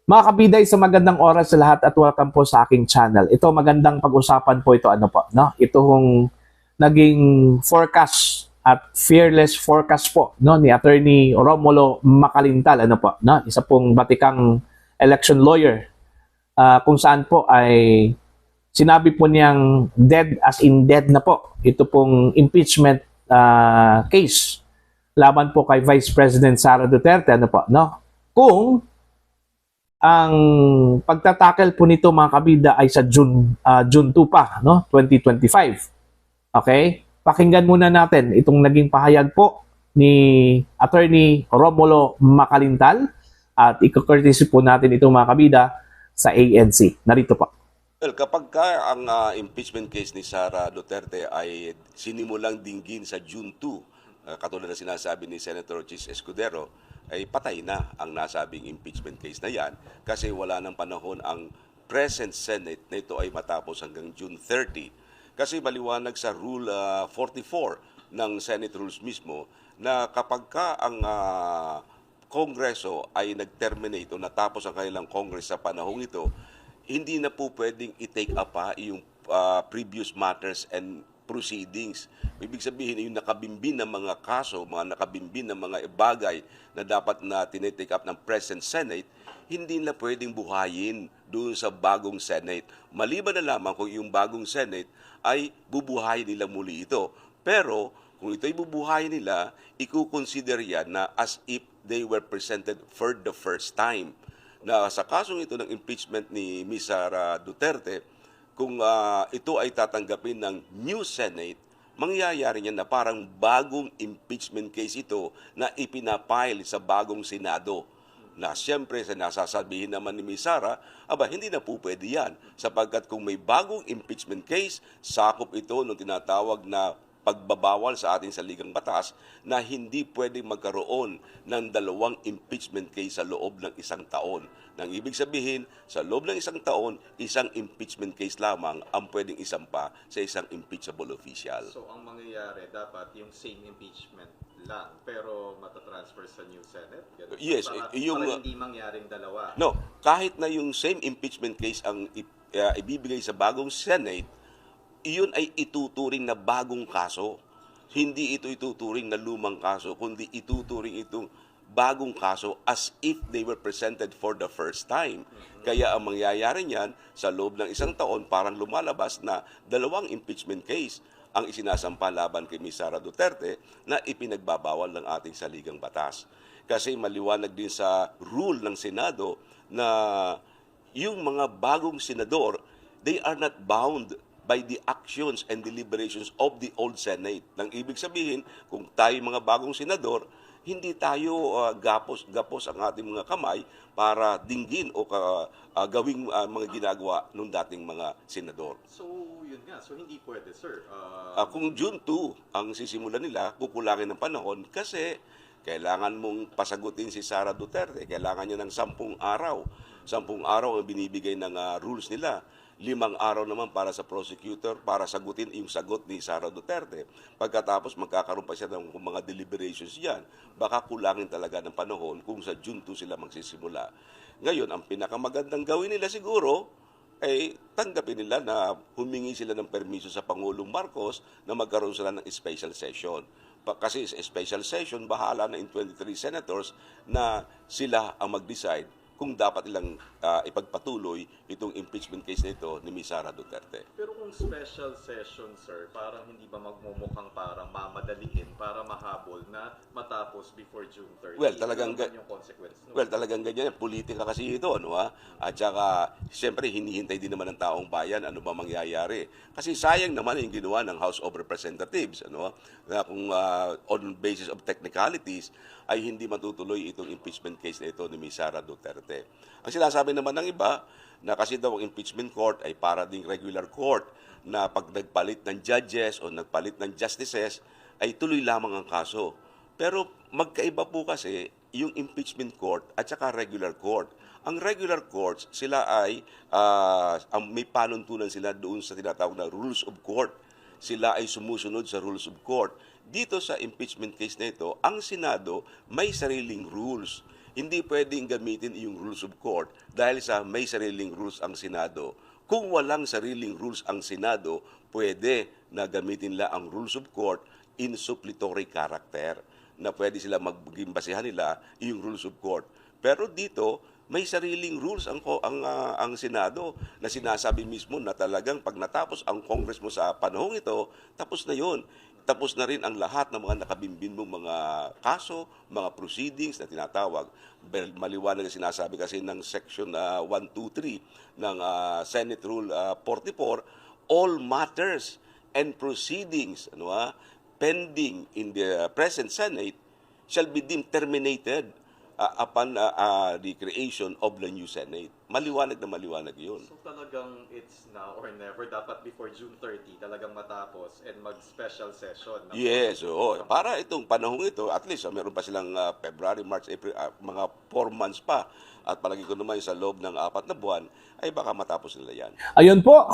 Mga kabiday, sa magandang oras sa lahat at welcome po sa aking channel. Ito, magandang pag-usapan po ito, ano po, no? Itong naging forecast at fearless forecast po, no, ni Attorney Romulo Macalintal, ano po, no? Isa pong batikang election lawyer, kung saan po ay sinabi po niyang dead as in dead na po. Ito pong impeachment case laban po kay Vice President Sara Duterte, ano po, no? Kung ang pagtatakel po nito, mga kabida, ay sa June 2 pa, no? 2025. Okay? Pakinggan muna natin itong naging pahayag po ni Attorney Romulo Macalintal at iko-courtesy po natin itong, mga kabida, sa ANC. Narito po. Well, kapag ka ang impeachment case ni Sara Duterte ay sinimulang dinggin sa June 2, katulad na sinasabi ni Senator Chis Escudero, ay patay na ang nasabing impeachment case na yan kasi wala ng panahon ang present Senate na ito ay matapos hanggang June 30. Kasi maliwanag sa Rule 44 ng Senate Rules mismo na kapag ka ang Kongreso ay nag-terminate o natapos ang kanilang Congress sa panahong ito, hindi na po pwedeng i-take up pa yung previous matters and proceedings. Ibig sabihin, yung nakabimbin ng mga kaso, mga nakabimbin ng mga bagay na dapat na tinitake up ng present Senate, hindi na pwedeng buhayin doon sa bagong Senate. Maliban na lamang kung yung bagong Senate ay bubuhayin nila muli ito. Pero kung ito'y bubuhayin nila, ikukonsider yan na as if they were presented for the first time. Na sa kasong ito ng impeachment ni Ms. Sara Duterte, kung ito ay tatanggapin ng new Senate, mangyayari niyan na parang bagong impeachment case ito na ipinapile sa bagong Senado. Na siyempre, nasasabihin naman ni Ms. Sara, hindi na po pwede yan. Sapagkat kung may bagong impeachment case, sakop ito ng tinatawag na pagbabawal sa ating saligang batas na hindi pwedeng magkaroon ng dalawang impeachment case sa loob ng isang taon. Nang ibig sabihin, sa loob ng isang taon, isang impeachment case lamang ang pwedeng isampa sa isang impeachable official. So, ang mangyayari, dapat yung same impeachment lang, pero matatransfer sa new Senate? Ganun. Yes, para hindi mangyaring dalawa. No, kahit na yung same impeachment case ang ibibigay sa bagong Senate, iyon ay ituturing na bagong kaso. Hindi ito ituturing na lumang kaso, kundi ituturing itong bagong kaso as if they were presented for the first time. Kaya ang mangyayari niyan, sa loob ng isang taon, parang lumalabas na dalawang impeachment case ang isinasampa laban kay Ms. Sara Duterte na ipinagbabawal ng ating saligang batas. Kasi maliwanag din sa rule ng Senado na yung mga bagong senador, they are not bound by the actions and deliberations of the old Senate. Nang ibig sabihin, kung tayo mga bagong senador, hindi tayo gapos ang ating mga kamay para dinggin o gawing mga ginagawa ng dating mga senador. So, yun nga. So, hindi pwede, sir. Kung June 2 ang sisimulan nila, kukulangin ng panahon kasi kailangan mong pasagutin si Sara Duterte. Kailangan niya ng 10 araw. 10 araw ang binibigay ng rules nila. 5 araw naman para sa prosecutor para sagutin yung sagot ni Sara Duterte. Pagkatapos magkakaroon pa siya ng mga deliberations yan. Baka kulangin talaga ng panahon kung sa June 2 sila magsisimula. Ngayon, ang pinakamagandang gawin nila siguro ay tanggapin nila na humingi sila ng permiso sa Pangulong Marcos na magkaroon sila ng special session. Kasi sa special session, bahala na in 23 senators na sila ang mag-decide kung dapat ilang ipagpatuloy itong impeachment case na ito ni Ms. Sara Duterte. Pero kung special session, sir, parang hindi ba magmumukhang parang mamadaliin para mahabol na matapos before June 30? Well, talagang yung consequence. No? Well, talagang ganyan. Politika kasi ito, ano ha? At saka, siyempre, hinihintay din naman ng taong bayan ano ba mangyayari. Kasi sayang naman yung ginawa ng House of Representatives, ano ha? Na kung on basis of technicalities, ay hindi matutuloy itong impeachment case na ito ni Ms. Sara Duterte. Ang sinasabi naman ng iba, na kasi daw ang impeachment court ay para ding regular court na pag nagpalit ng judges o nagpalit ng justices, ay tuloy lamang ang kaso. Pero magkaiba po kasi yung impeachment court at saka regular court. Ang regular courts, sila ay may panuntunan sila doon sa tinatawag na rules of court. Sila ay sumusunod sa rules of court. Dito sa impeachment case na ito, ang Senado may sariling rules. hindi pwedeng gamitin yung rules of court dahil sa may sariling rules ang Senado. Kung walang sariling rules ang Senado, pwede na gamitin nila ang rules of court in suppletory character na pwede sila maging basehan nila yung rules of court. Pero dito, may sariling rules ang Senado na sinasabi mismo na talagang pag natapos ang Congress mo sa panahong ito, tapos na yon. Tapos na rin ang lahat ng mga nakabimbin mong mga kaso, mga proceedings na tinatawag. Maliwanag na sinasabi kasi ng Section 123 ng Senate Rule 44, all matters and proceedings pending in the present Senate shall be deemed terminated upon the creation of the new Senate. Maliwanag na maliwanag yun. So talagang it's now or never. Dapat before June 30, talagang matapos and mag-special session. Yes, oo. Para itong panahong ito, at least meron pa silang February, March, April, mga 4 months pa. At palagi ko naman sa loob ng 4 na buwan, ay baka matapos nila yan. Ayun po.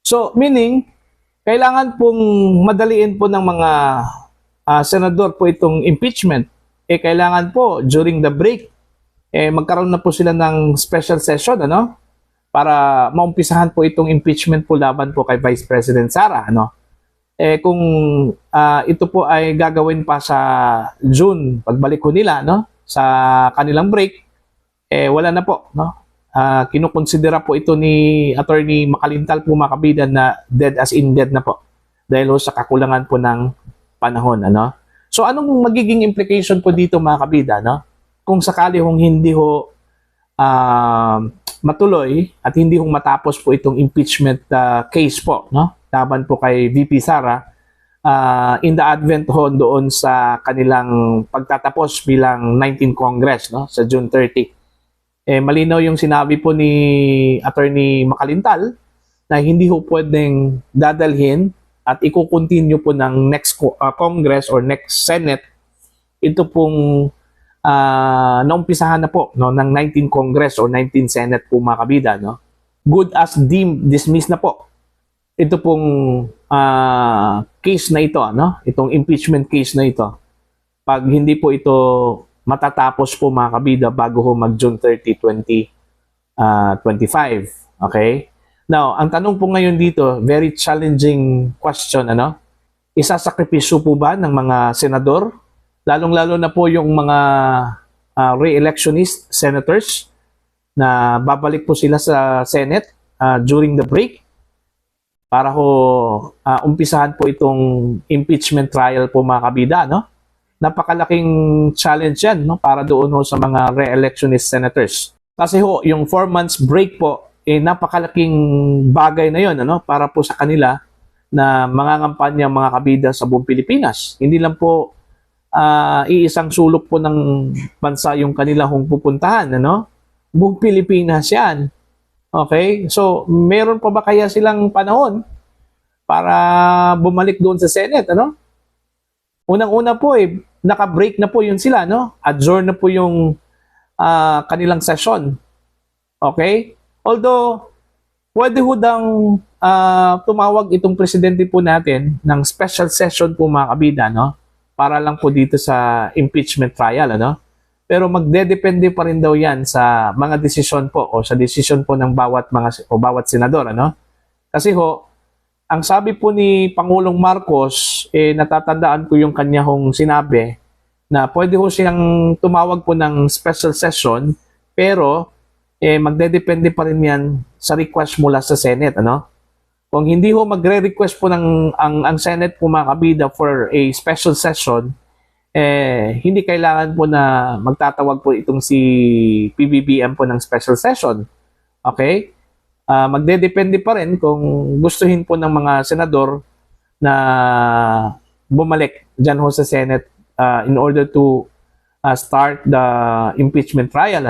So, meaning, kailangan pong madaliin po ng mga senador po itong impeachment. Kailangan po during the break magkaroon na po sila ng special session para maumpisahan po itong impeachment po laban po kay Vice President Sara kung ito po ay gagawin pa sa June pagbalik ko nila sa kanilang break wala na po kinukonsidera po ito ni Attorney Makalintal po mga kabida na dead as in dead na po dahil sa kakulangan po ng panahon So anong magiging implication po dito mga kabida kung sakali hong hindi matuloy at hindi matapos po itong impeachment case po laban po kay VP Sara in the advent doon sa kanilang pagtatapos bilang 19th Congress sa June 30. Malinaw yung sinabi po ni Attorney Makalintal na hindi pwedeng dadalhin at i-continue po ng next Congress or next Senate ito pong naumpisahan na po ng 19th Congress or 19th Senate po mga kabida good as deemed dismissed na po ito pong case na ito itong impeachment case na ito pag hindi po ito matatapos po mga kabida bago mag June 30, 2025 okay. Now, ang tanong po ngayon dito, very challenging question, isasakripisyo po ba ng mga senador? Lalong-lalo na po yung mga re-electionist senators na babalik po sila sa Senate during the break para umpisahan po itong impeachment trial po mga kabida, Napakalaking challenge yan, para doon sa mga re-electionist senators. Kasi yung 4 months break po, napakalaking bagay na yon para po sa kanila na mangangampanya mga kabida sa buong Pilipinas. Hindi lang po iisang sulok po ng bansa yung kanila pupuntahan buong Pilipinas yan. Okay? So, meron pa ba kaya silang panahon para bumalik doon sa Senate Unang-una po naka-break na po yun sila Adjourn na po yung kanilang session. Okay? Although, pwede dang tumawag itong presidente po natin ng special session po mga kabida, para lang po dito sa impeachment trial, Pero magdedepende pa rin daw yan sa mga desisyon po o sa desisyon po ng bawat senador, Kasi ang sabi po ni Pangulong Marcos, natatandaan ko yung kanya sinabi na pwede siyang tumawag po ng special session, pero magdedepende pa rin yan sa request mula sa Senate, Kung hindi magre-request po ang Senate po mga kabida for a special session, hindi kailangan po na magtatawag po itong si PBBM po ng special session. Okay? Magdedepende pa rin kung gustuhin po ng mga senador na bumalik dyan sa Senate in order to start the impeachment trial,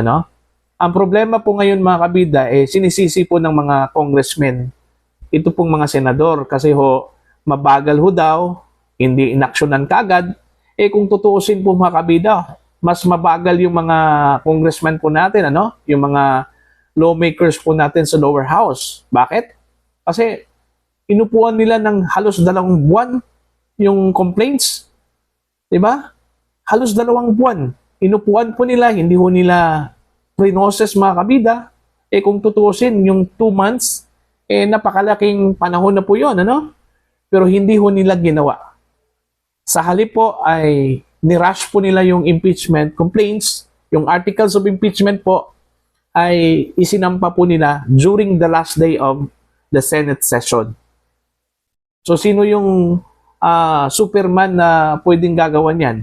Ang problema po ngayon mga kabida, sinisisi po ng mga congressmen ito pong mga senador kasi mabagal daw, hindi inaksyonan kagad. Kung tutuusin po mga kabida, mas mabagal yung mga congressmen po natin, yung mga lawmakers po natin sa lower house. Bakit? Kasi inupuan nila ng halos 2 buwan yung complaints. Diba? Halos 2 buwan. inupuan po nila, hindi ho nila pre-process mga kabida. Kung tutuusin, yung 2 months, napakalaking panahon na po yun, ano? Pero hindi ho nila ginawa. Sa halip po ay nirush po nila yung impeachment complaints, yung articles of impeachment po ay isinampa po nila during the last day of the Senate session. So sino yung Superman na pwedeng gagawan yan?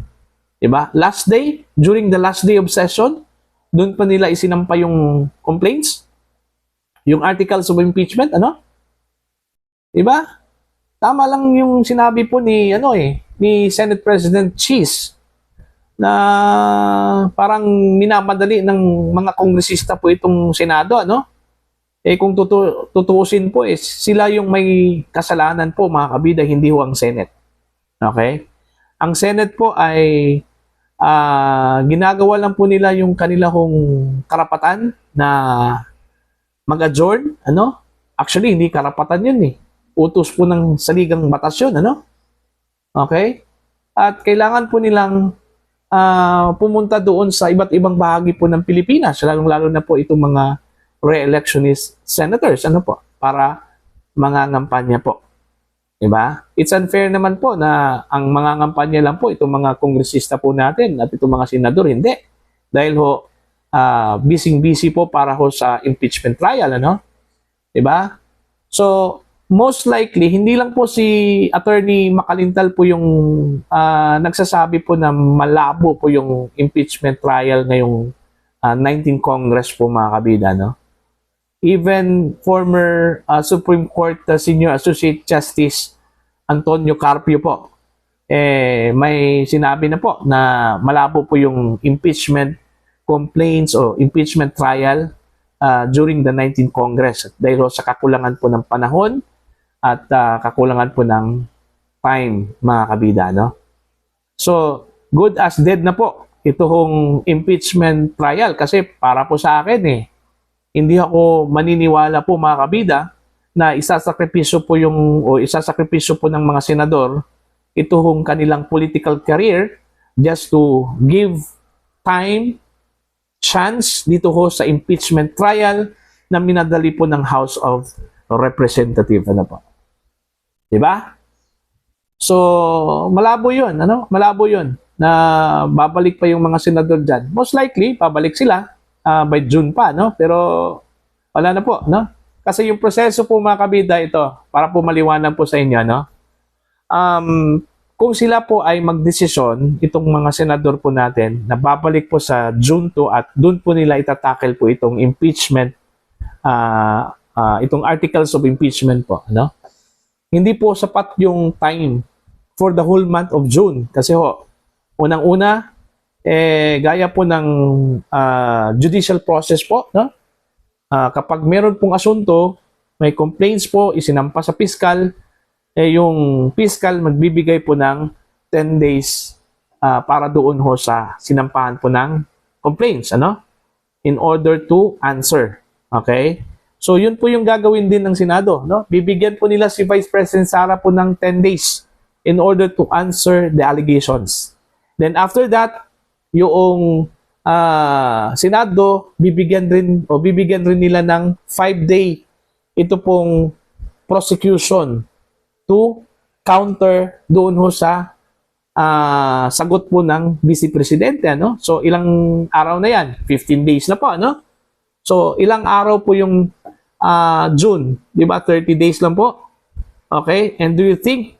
Diba? Last day, during the last day of session, doon pa nila isinampa yung complaints, yung articles of impeachment, ano? Diba? Tama lang yung sinabi po ni ni Senate President Cheese na parang minamadali ng mga kongresista po itong Senado, ano? Kung tutuusin po, sila yung may kasalanan po, mga kabida, hindi ho ang Senate. Okay? Ang Senate po ay ginagawa lang po nila yung kanilang karapatan na mag-adjourn, ano? Actually, hindi karapatan yun eh. Utos po ng saligang batas yun, ano? Okay? At kailangan po nilang pumunta doon sa iba't ibang bahagi po ng Pilipinas, lalong-lalo na po itong mga re-electionist senators, ano po, para mangangampanya po. Diba? It's unfair naman po na ang mangangampanya lang po itong mga kongresista po natin at itong mga senador, hindi. Dahil ho, busy-busy po para ho sa impeachment trial, ano? Diba? So, most likely, hindi lang po si Attorney Makalintal po yung nagsasabi po na malabo po yung impeachment trial ngayong 19 Congress po, mga kabida, no? Even former Supreme Court Senior Associate Justice Antonio Carpio po, may sinabi na po na malabo po yung impeachment complaints o impeachment trial during the 19th Congress dahil sa kakulangan po ng panahon at kakulangan po ng time, mga kabida, no? So, good as dead na po itong impeachment trial kasi para po sa akin hindi ako maniniwala po, mga kabida, na isasakripisyo po ng mga senador itong kanilang political career just to give time, chance dito ho sa impeachment trial na minadali po ng House of Representatives, ano po. Diba? So, malabo yun, ano? Malabo yun na babalik pa yung mga senador dyan. Most likely, babalik sila by June pa, no? Pero wala na po, no? Kasi yung proseso po, mga kabida, ito, para po maliwanag po sa inyo, no? Kung sila po ay magdesisyon, itong mga senador po natin, na babalik po sa June 2 at doon po nila itatakel po itong impeachment, itong articles of impeachment po, no? Hindi po sapat yung time for the whole month of June. Kasi ho, unang-una, gaya po ng judicial process po, no? Kapag meron pong asunto, may complaints po, isinampa sa fiscal, yung fiscal magbibigay po ng 10 days para doon ho sa sinampahan po ng complaints, ano? In order to answer. Okay? So, yun po yung gagawin din ng Senado, no? Bibigyan po nila si Vice President Sara po ng 10 days in order to answer the allegations. Then after that, yung Senado bibigyan rin nila ng 5-day ito pong prosecution to counter doon ho sa sagot po ng Vice Presidente, ano? So ilang araw na yan? 15 days na po, ano? So ilang araw po yung June, di ba? 30 days lang po. Okay? And do you think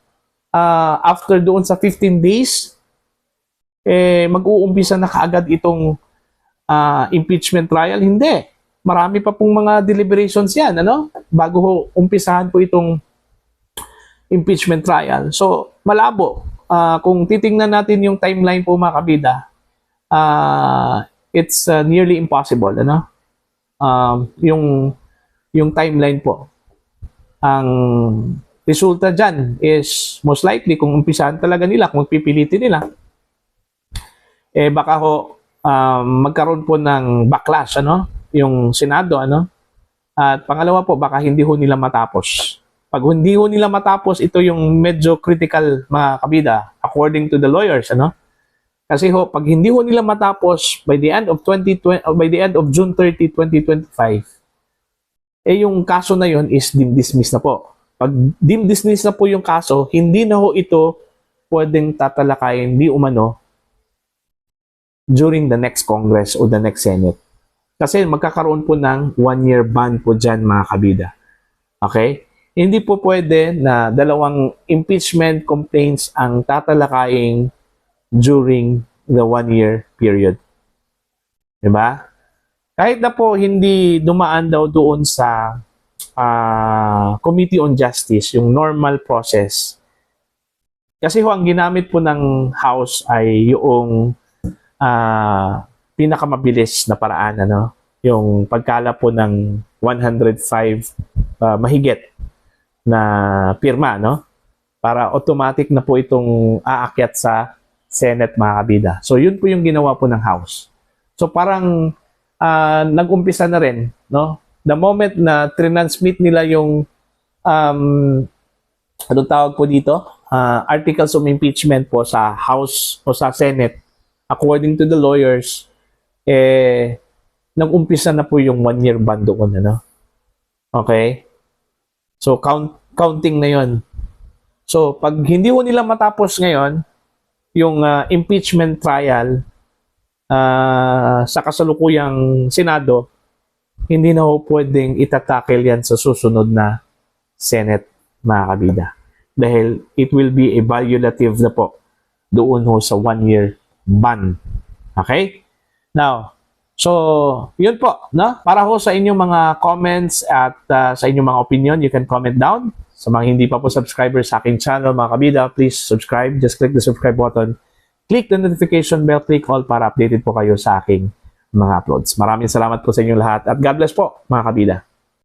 after doon sa 15 days mag-uumpisa na kaagad itong impeachment trial? Hindi. Marami pa pong mga deliberations yan, ano? Bago ho umpisahan po itong impeachment trial. So, malabo. Kung titingnan natin yung timeline po, mga kabida, it's nearly impossible, ano? Yung timeline po. Ang resulta dyan is most likely kung umpisahan talaga nila, kung pipilitin nila, baka ho magkaroon po ng backlash, ano? Yung Senado, ano? At pangalawa po, baka hindi ho nila matapos. Pag hindi ho nila matapos, ito yung medyo critical, mga kabida, according to the lawyers, ano? Kasi ho, pag hindi ho nila matapos by the end of 2020, by the end of June 30, 2025, yung kaso na yon is deemed dismissed na po. Pag deemed dismissed na po yung kaso, hindi na ho ito pwedeng tatalakayin di umano during the next Congress o the next Senate. Kasi magkakaroon po ng 1-year ban po dyan, mga kabida. Okay? Hindi po pwede na dalawang impeachment complaints ang tatalakayin during the 1-year period. Diba? Kahit na po hindi dumaan daw doon sa Committee on Justice, yung normal process. Kasi ho, ang ginamit po ng House ay yung pinakamabilis na paraan, ano? Yung pagkala po ng 105 mahigit na pirma, no? Para automatic na po itong aakyat sa Senate, mga kabida. So, yun po yung ginawa po ng House. So, parang nag-umpisa na rin, no? The moment na transmit nila yung anong tawag po dito? Articles of impeachment po sa House o sa Senate, according to the lawyers, nag-umpisa na po yung 1-year ban doon, ano? Okay? So, counting na yon. So, pag hindi ho nila matapos ngayon, yung impeachment trial sa kasalukuyang Senado, hindi na ho pwedeng itatakel yan sa susunod na Senate, mga kabida. Dahil it will be a violative na po doon ho sa 1-year ban. Okay? Now, so, yun po, no? Para ho sa inyong mga comments at sa inyong mga opinion, you can comment down. Sa mga hindi pa po subscribers sa aking channel, mga kabida, please subscribe. Just click the subscribe button. Click the notification bell, click all para updated po kayo sa aking mga uploads. Maraming salamat po sa inyong lahat at God bless po, mga kabida.